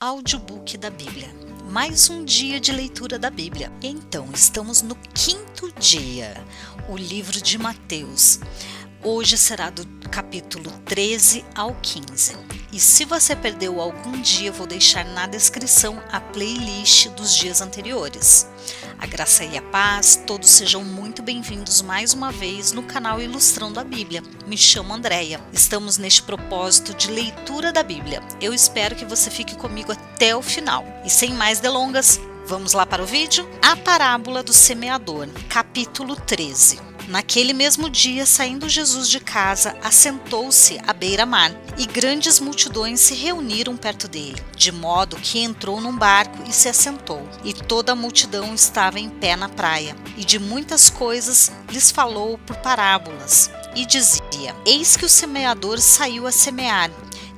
audiobook da Bíblia. Mais um dia de leitura da Bíblia. Então, estamos no 5º dia, o livro de Mateus. Hoje será do capítulo 13 ao 15. E se você perdeu algum dia, eu vou deixar na descrição a playlist dos dias anteriores. A graça e a paz, todos sejam muito bem-vindos mais uma vez no canal Ilustrando a Bíblia. Me chamo Andréia. Estamos neste propósito de leitura da Bíblia. Eu espero que você fique comigo até o final. E sem mais delongas, vamos lá para o vídeo? A parábola do semeador, capítulo 13. Naquele mesmo dia, saindo Jesus de casa, assentou-se à beira-mar, e grandes multidões se reuniram perto dele, de modo que entrou num barco e se assentou. E toda a multidão estava em pé na praia, e de muitas coisas lhes falou por parábolas, e dizia: Eis que o semeador saiu a semear.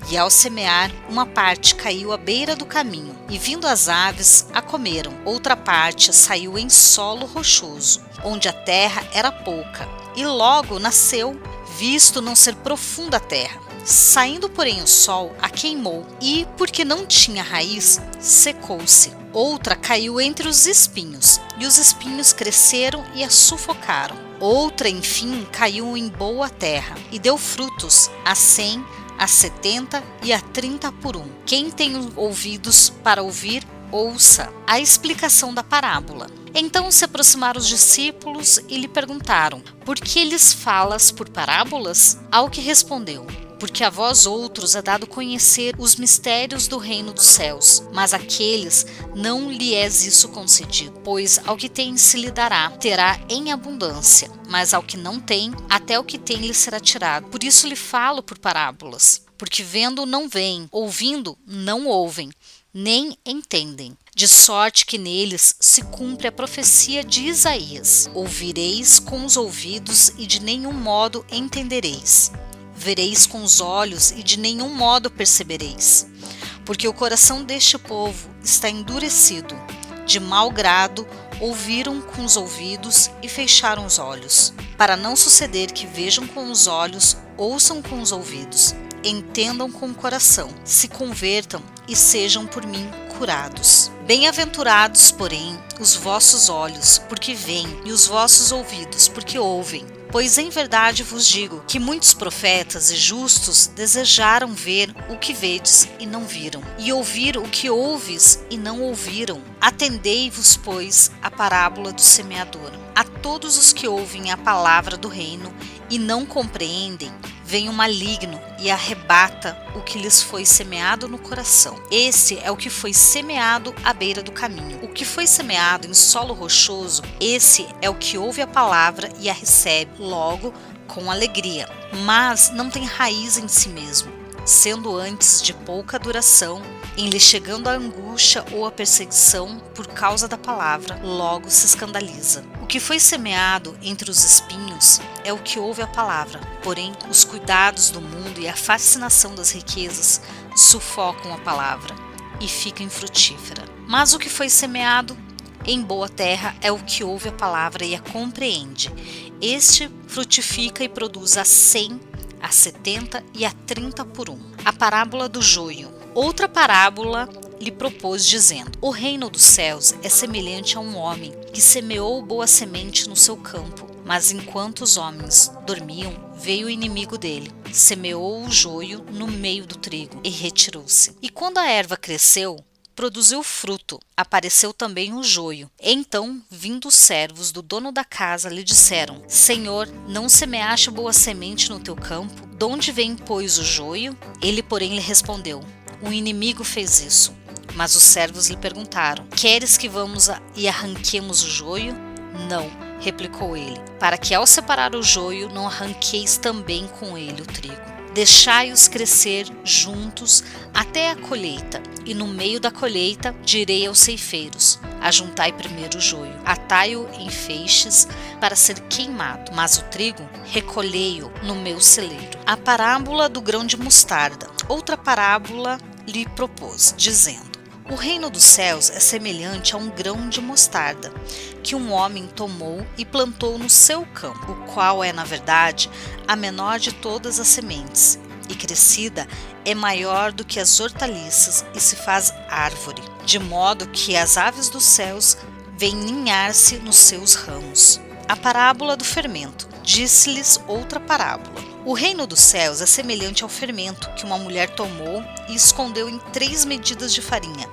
E ao semear, uma parte caiu à beira do caminho, e vindo as aves, a comeram. Outra parte saiu em solo rochoso, onde a terra era pouca, e logo nasceu, visto não ser profunda a terra. Saindo, porém, o sol, a queimou, e, porque não tinha raiz, secou-se. Outra caiu entre os espinhos, e os espinhos cresceram e a sufocaram. Outra, enfim, caiu em boa terra, e deu frutos, a 100, a 70 e a 30 por 1. Quem tem ouvidos para ouvir, ouça. A explicação da parábola. Então se aproximaram os discípulos e lhe perguntaram: Por que lhes falas por parábolas? Ao que respondeu: Porque a vós outros é dado conhecer os mistérios do reino dos céus, mas àqueles não lhe é isso concedido. Pois ao que tem se lhe dará, terá em abundância, mas ao que não tem, até o que tem lhe será tirado. Por isso lhe falo por parábolas, porque vendo não veem, ouvindo não ouvem, nem entendem. De sorte que neles se cumpre a profecia de Isaías: Ouvireis com os ouvidos e de nenhum modo entendereis. Vereis com os olhos e de nenhum modo percebereis. Porque o coração deste povo está endurecido. De mau grado ouviram com os ouvidos e fecharam os olhos, para não suceder que vejam com os olhos, ouçam com os ouvidos, entendam com o coração, se convertam e sejam por mim curados. Bem-aventurados, porém, os vossos olhos, porque veem, e os vossos ouvidos, porque ouvem. Pois em verdade vos digo que muitos profetas e justos desejaram ver o que vedes e não viram, e ouvir o que ouves e não ouviram. Atendei-vos, pois, à parábola do semeador. A todos os que ouvem a palavra do reino e não compreendem, vem o maligno e arrebata o que lhes foi semeado no coração. Esse é o que foi semeado à beira do caminho. O que foi semeado em solo rochoso, esse é o que ouve a palavra e a recebe logo com alegria, mas não tem raiz em si mesmo, sendo antes de pouca duração, em lhe chegando a angústia ou a perseguição por causa da palavra, logo se escandaliza. O que foi semeado entre os espinhos é o que ouve a palavra, porém os cuidados do mundo e a fascinação das riquezas sufocam a palavra e fica infrutífera. Mas o que foi semeado em boa terra é o que ouve a palavra e a compreende. Este frutifica e produz a 100, a 70 e a 30 por 1. A parábola do joio. Outra parábola lhe propôs, dizendo: O reino dos céus é semelhante a um homem que semeou boa semente no seu campo. Mas enquanto os homens dormiam, veio o inimigo dele, semeou o joio no meio do trigo e retirou-se. E quando a erva cresceu, produziu fruto, apareceu também o joio. Então, vindo os servos do dono da casa, lhe disseram: Senhor, não semeaste boa semente no teu campo? Donde vem, pois, o joio? Ele, porém, lhe respondeu: O inimigo fez isso. Mas os servos lhe perguntaram: Queres que vamos e arranquemos o joio? Não, replicou ele, para que ao separar o joio não arranqueis também com ele o trigo. Deixai-os crescer juntos até a colheita, e no meio da colheita direi aos ceifeiros: Ajuntai primeiro o joio, atai-o em feixes para ser queimado, mas o trigo recolhei-o no meu celeiro. A parábola do grão de mostarda. Outra parábola lhe propôs, dizendo: O reino dos céus é semelhante a um grão de mostarda, que um homem tomou e plantou no seu campo, o qual é, na verdade, a menor de todas as sementes, e crescida, é maior do que as hortaliças e se faz árvore, de modo que as aves dos céus vêm ninhar-se nos seus ramos. A parábola do fermento. Disse-lhes outra parábola. O reino dos céus é semelhante ao fermento que uma mulher tomou e escondeu em 3 medidas de farinha,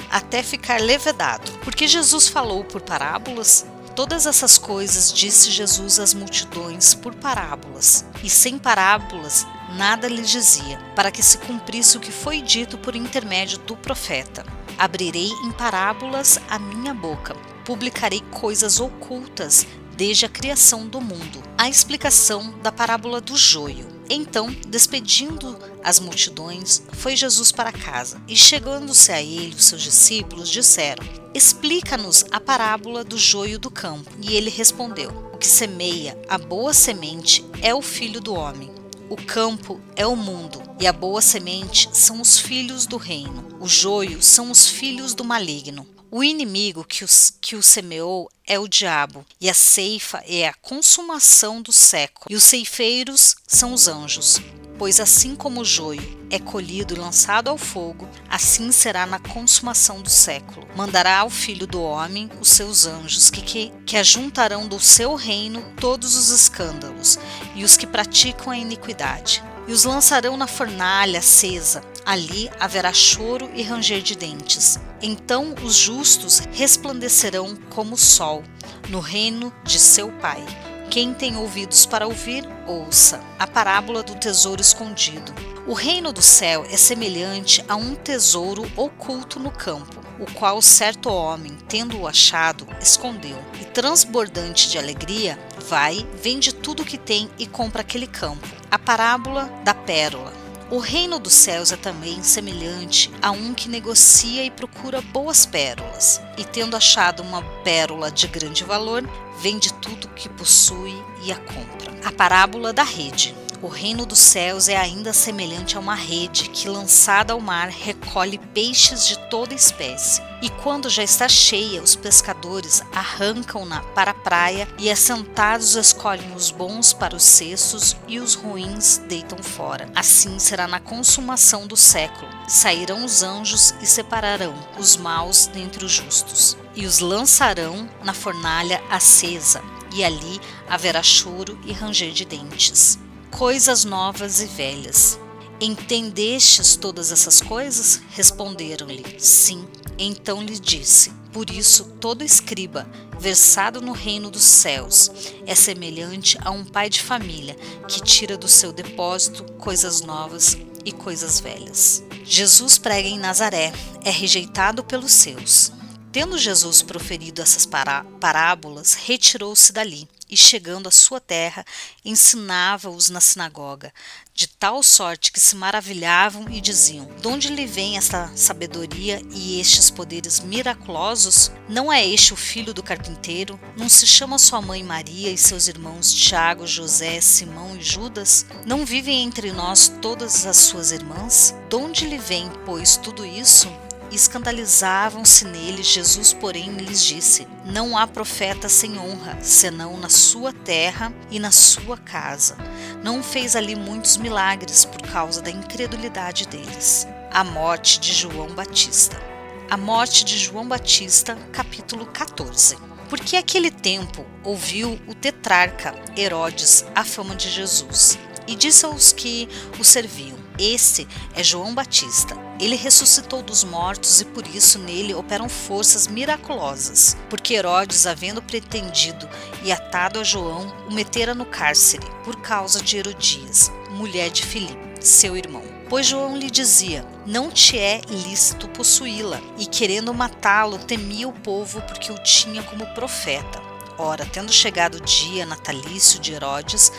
até ficar levedado. Porque Jesus falou por parábolas? Todas essas coisas disse Jesus às multidões por parábolas, e sem parábolas nada lhes dizia, para que se cumprisse o que foi dito por intermédio do profeta. Abrirei em parábolas a minha boca, publicarei coisas ocultas desde a criação do mundo. A explicação da parábola do joio. Então, despedindo as multidões, foi Jesus para casa, e chegando-se a ele, os seus discípulos disseram: Explica-nos a parábola do joio do campo. E ele respondeu: O que semeia a boa semente é o Filho do homem. O campo é o mundo, e a boa semente são os filhos do reino. O joio são os filhos do maligno. O inimigo que o semeou é o diabo, e a ceifa é a consumação do século, e os ceifeiros são os anjos. Pois assim como o joio é colhido e lançado ao fogo, assim será na consumação do século. Mandará ao Filho do Homem os seus anjos, que ajuntarão do seu reino todos os escândalos, e os que praticam a iniquidade. E os lançarão na fornalha acesa. Ali haverá choro e ranger de dentes. Então os justos resplandecerão como o sol, no reino de seu Pai. Quem tem ouvidos para ouvir, ouça. A parábola do tesouro escondido. O reino do céu é semelhante a um tesouro oculto no campo, o qual certo homem, tendo-o achado, escondeu. E transbordante de alegria, vai, vende tudo o que tem e compra aquele campo. A parábola da pérola. O reino dos céus é também semelhante a um que negocia e procura boas pérolas, e tendo achado uma pérola de grande valor, vende tudo o que possui e a compra. A parábola da rede. O reino dos céus é ainda semelhante a uma rede que, lançada ao mar, recolhe peixes de toda espécie. E quando já está cheia, os pescadores arrancam-na para a praia e, assentados, escolhem os bons para os cestos e os ruins deitam fora. Assim será na consumação do século. Sairão os anjos e separarão os maus dentre os justos, e os lançarão na fornalha acesa, e ali haverá choro e ranger de dentes. Coisas novas e velhas. Entendestes todas essas coisas? Responderam-lhe: Sim. Então lhe disse: Por isso todo escriba, versado no reino dos céus, é semelhante a um pai de família que tira do seu depósito coisas novas e coisas velhas. Jesus prega em Nazaré, é rejeitado pelos seus. Tendo Jesus proferido essas parábolas, retirou-se dali, e chegando à sua terra, ensinava-os na sinagoga, de tal sorte que se maravilhavam e diziam: De onde lhe vem esta sabedoria e estes poderes miraculosos? Não é este o filho do carpinteiro? Não se chama sua mãe Maria e seus irmãos Tiago, José, Simão e Judas? Não vivem entre nós todas as suas irmãs? De onde lhe vem, pois, tudo isso? Escandalizavam-se nele. Jesus, porém, lhes disse: Não há profeta sem honra, senão na sua terra e na sua casa. Não fez ali muitos milagres por causa da incredulidade deles. A morte de João Batista. A morte de João Batista, capítulo 14. Porque aquele tempo ouviu o tetrarca Herodes a fama de Jesus, e disse aos que o serviam: Este é João Batista. Ele ressuscitou dos mortos e por isso nele operam forças miraculosas. Porque Herodes, havendo pretendido e atado a João, o metera no cárcere, por causa de Herodias, mulher de Filipe, seu irmão. Pois João lhe dizia: Não te é lícito possuí-la. E querendo matá-lo, temia o povo, porque o tinha como profeta. Ora, tendo chegado o dia natalício de Herodes,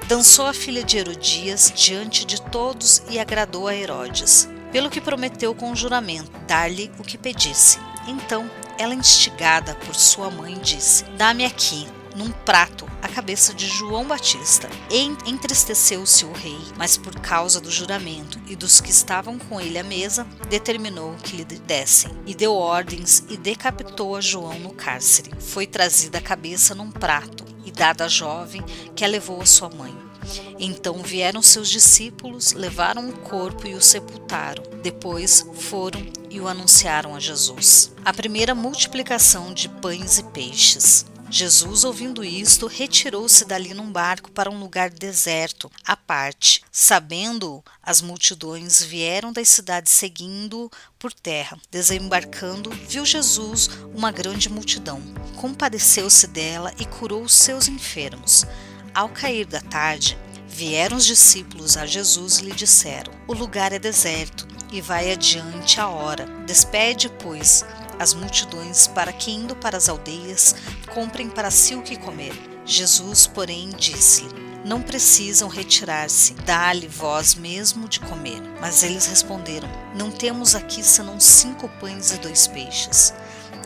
dançou a filha de Herodias diante de todos e agradou a Herodes, pelo que prometeu com juramento dar-lhe o que pedisse. Então ela, instigada por sua mãe, disse: Dá-me aqui, num prato, a cabeça de João Batista. E entristeceu-se o rei, mas por causa do juramento e dos que estavam com ele à mesa, determinou que lhe dessem, e deu ordens e decapitou a João no cárcere. Foi trazida a cabeça num prato e dada à jovem, que a levou à sua mãe. Então vieram seus discípulos, levaram o corpo e o sepultaram. Depois foram e o anunciaram a Jesus. A primeira multiplicação de pães e peixes. Jesus, ouvindo isto, retirou-se dali num barco para um lugar deserto, à parte. Sabendo, as multidões vieram das cidades seguindo por terra. Desembarcando, viu Jesus uma grande multidão. Compadeceu-se dela e curou os seus enfermos. Ao cair da tarde, vieram os discípulos a Jesus e lhe disseram: o lugar é deserto e vai adiante a hora. Despede, pois, as multidões para que, indo para as aldeias, comprem para si o que comer. Jesus, porém, disse-lhe: não precisam retirar-se, dá-lhe vós mesmo de comer. Mas eles responderam: não temos aqui senão 5 pães e 2 peixes.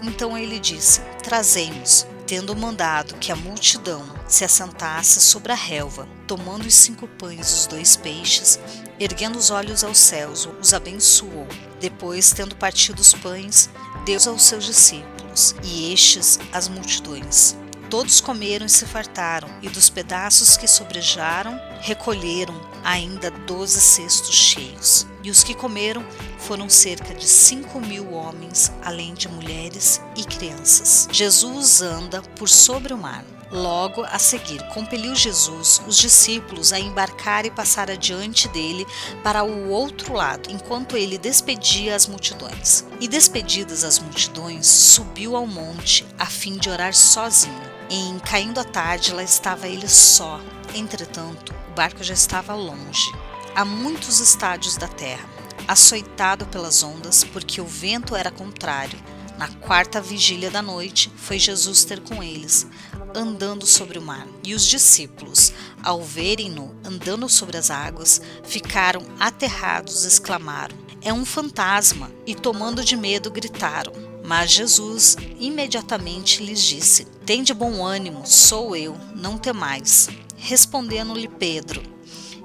Então ele disse: trazei-mos. Tendo mandado que a multidão se assentasse sobre a relva, tomando os 5 pães e os 2 peixes, erguendo os olhos aos céus, os abençoou. Depois, tendo partido os pães, deu aos seus discípulos, e estes às multidões. Todos comeram e se fartaram, e dos pedaços que sobrejaram, recolheram ainda 12 cestos cheios. E os que comeram foram cerca de 5.000 homens, além de mulheres e crianças. Jesus anda por sobre o mar. Logo a seguir, compeliu Jesus os discípulos a embarcar e passar adiante dele para o outro lado, enquanto ele despedia as multidões. E despedidas as multidões, subiu ao monte, a fim de orar sozinho. Em caindo a tarde, lá estava ele só. Entretanto, o barco já estava longe, a muitos estádios da terra, açoitado pelas ondas, porque o vento era contrário. Na 4ª vigília da noite, foi Jesus ter com eles, andando sobre o mar. E os discípulos, ao verem-no andando sobre as águas, ficaram aterrados e exclamaram: é um fantasma! E tomando de medo, gritaram. Mas Jesus imediatamente lhes disse: tende bom ânimo, sou eu, não temais. Respondendo-lhe Pedro,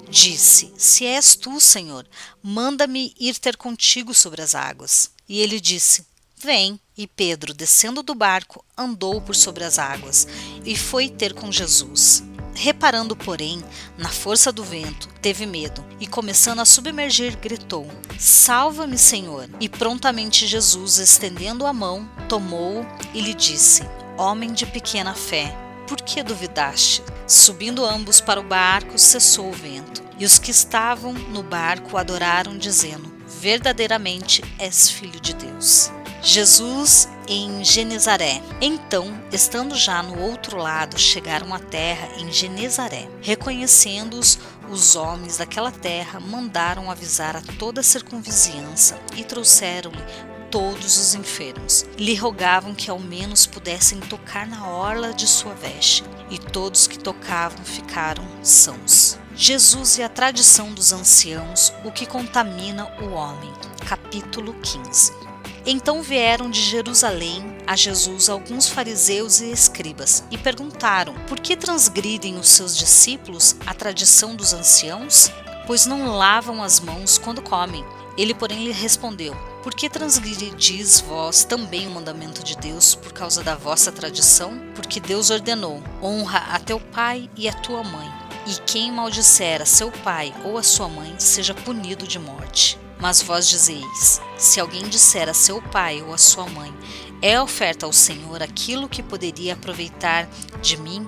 disse: se és tu, Senhor, manda-me ir ter contigo sobre as águas. E ele disse: vem. E Pedro, descendo do barco, andou por sobre as águas e foi ter com Jesus. Reparando, porém, na força do vento, teve medo e, começando a submergir, gritou: salva-me, Senhor! E prontamente Jesus, estendendo a mão, tomou-o e lhe disse: homem de pequena fé, por que duvidaste? Subindo ambos para o barco, cessou o vento. E os que estavam no barco adoraram, dizendo: verdadeiramente és filho de Deus. Jesus em Genezaré. Então, estando já no outro lado, chegaram à terra em Genezaré. Reconhecendo-os, os homens daquela terra mandaram avisar a toda a circunvizinhança e trouxeram-lhe todos os enfermos. Lhe rogavam que ao menos pudessem tocar na orla de sua veste, e todos que tocavam ficaram sãos. Jesus e a tradição dos anciãos, o que contamina o homem. Capítulo 15. Então vieram de Jerusalém a Jesus alguns fariseus e escribas e perguntaram: por que transgridem os seus discípulos a tradição dos anciãos? Pois não lavam as mãos quando comem. Ele, porém, lhe respondeu: por que transgredis vós também o mandamento de Deus por causa da vossa tradição? Porque Deus ordenou: honra a teu pai e a tua mãe, e quem maldisser a seu pai ou a sua mãe seja punido de morte. Mas vós dizeis: se alguém disser a seu pai ou a sua mãe, é oferta ao Senhor aquilo que poderia aproveitar de mim,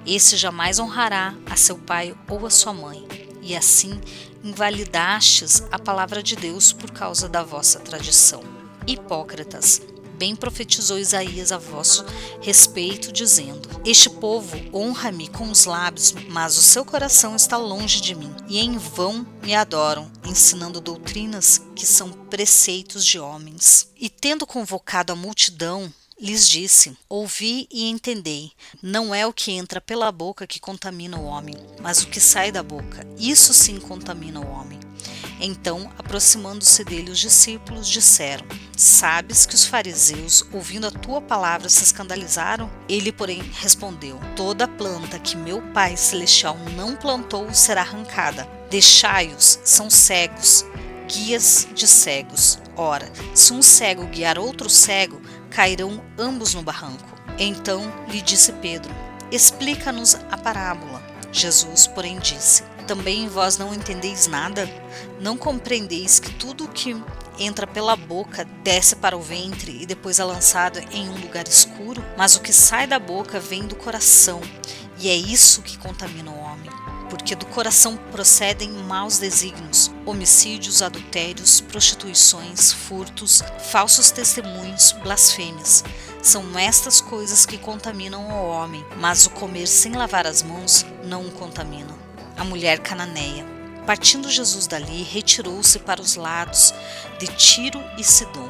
esse jamais honrará a seu pai ou a sua mãe. E assim invalidastes a palavra de Deus por causa da vossa tradição. Hipócritas, bem profetizou Isaías a vosso respeito, dizendo: este povo honra-me com os lábios, mas o seu coração está longe de mim, e em vão me adoram, ensinando doutrinas que são preceitos de homens. E tendo convocado a multidão, lhes disse: ouvi e entendei, não é o que entra pela boca que contamina o homem, mas o que sai da boca, isso sim contamina o homem. Então, aproximando-se dele os discípulos, disseram: sabes que os fariseus, ouvindo a tua palavra, se escandalizaram? Ele, porém, respondeu: toda planta que meu Pai Celestial não plantou será arrancada. Deixai-os, são cegos, guias de cegos. Ora, se um cego guiar outro cego, cairão ambos no barranco. Então lhe disse Pedro: explica-nos a parábola. Jesus, porém, disse: também vós não entendeis nada? Não compreendeis que tudo o que entra pela boca desce para o ventre e depois é lançado em um lugar escuro? Mas o que sai da boca vem do coração, e é isso que contamina o homem. Porque do coração procedem maus desígnios, homicídios, adultérios, prostituições, furtos, falsos testemunhos, blasfêmias. São estas coisas que contaminam o homem, mas o comer sem lavar as mãos não o contamina. A mulher cananeia. Partindo Jesus dali, retirou-se para os lados de Tiro e Sidom.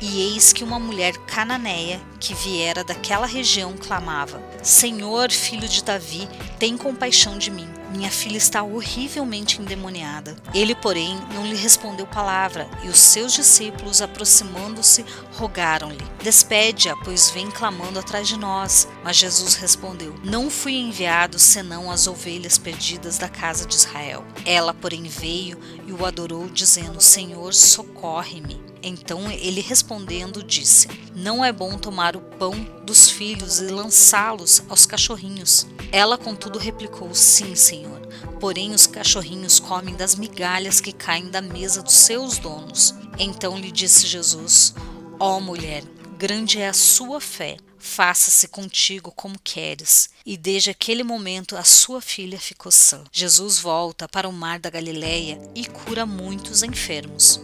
E eis que uma mulher cananeia, que viera daquela região, clamava: Senhor, filho de Davi, tem compaixão de mim. Minha filha está horrivelmente endemoniada. Ele, porém, não lhe respondeu palavra, e os seus discípulos, aproximando-se, rogaram-lhe: despede-a, pois vem clamando atrás de nós. Mas Jesus respondeu: não fui enviado senão as ovelhas perdidas da casa de Israel. Ela, porém, veio e o adorou, dizendo: Senhor, socorre-me. Então ele respondendo disse: não é bom tomar o pão dos filhos e lançá-los aos cachorrinhos. Ela contudo replicou: sim, Senhor, porém os cachorrinhos comem das migalhas que caem da mesa dos seus donos. Então lhe disse Jesus: ó mulher, grande é a sua fé, faça-se contigo como queres. E desde aquele momento a sua filha ficou sã. Jesus volta para o mar da Galileia e cura muitos enfermos.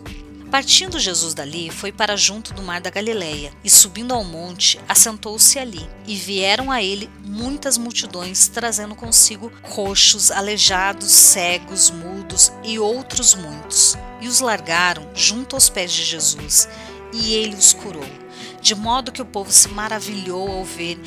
Partindo Jesus dali, foi para junto do mar da Galileia, e subindo ao monte, assentou-se ali. E vieram a ele muitas multidões, trazendo consigo coxos, aleijados, cegos, mudos e outros muitos. E os largaram junto aos pés de Jesus, e ele os curou. De modo que o povo se maravilhou ao ver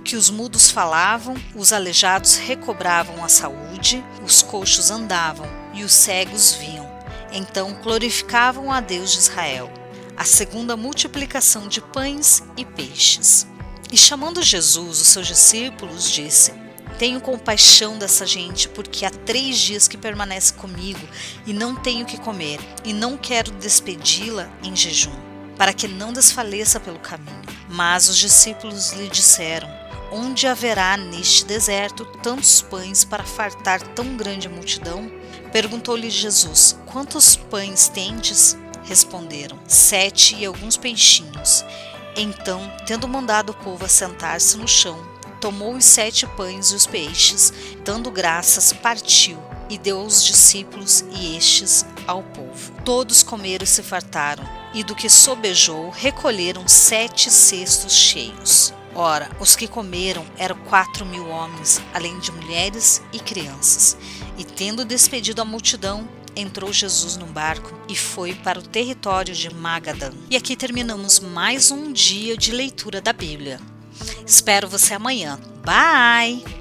que os mudos falavam, os aleijados recobravam a saúde, os coxos andavam, e os cegos viam. Então glorificavam a Deus de Israel. A segunda multiplicação de pães e peixes. E chamando Jesus, os seus discípulos, disse: tenho compaixão dessa gente, porque há 3 dias que permanece comigo e não tenho que comer, e não quero despedi-la em jejum, para que não desfaleça pelo caminho. Mas os discípulos lhe disseram: onde haverá neste deserto tantos pães para fartar tão grande multidão? Perguntou-lhe Jesus: quantos pães tendes? Responderam: 7 e alguns peixinhos. Então, tendo mandado o povo assentar-se no chão, tomou os 7 pães e os peixes, dando graças, partiu e deu aos discípulos e estes ao povo. Todos comeram e se fartaram, e do que sobejou recolheram 7 cestos cheios. Ora, os que comeram eram 4.000 homens, além de mulheres e crianças. E tendo despedido a multidão, entrou Jesus no barco e foi para o território de Magadã. E aqui terminamos mais um dia de leitura da Bíblia. Espero você amanhã. Bye!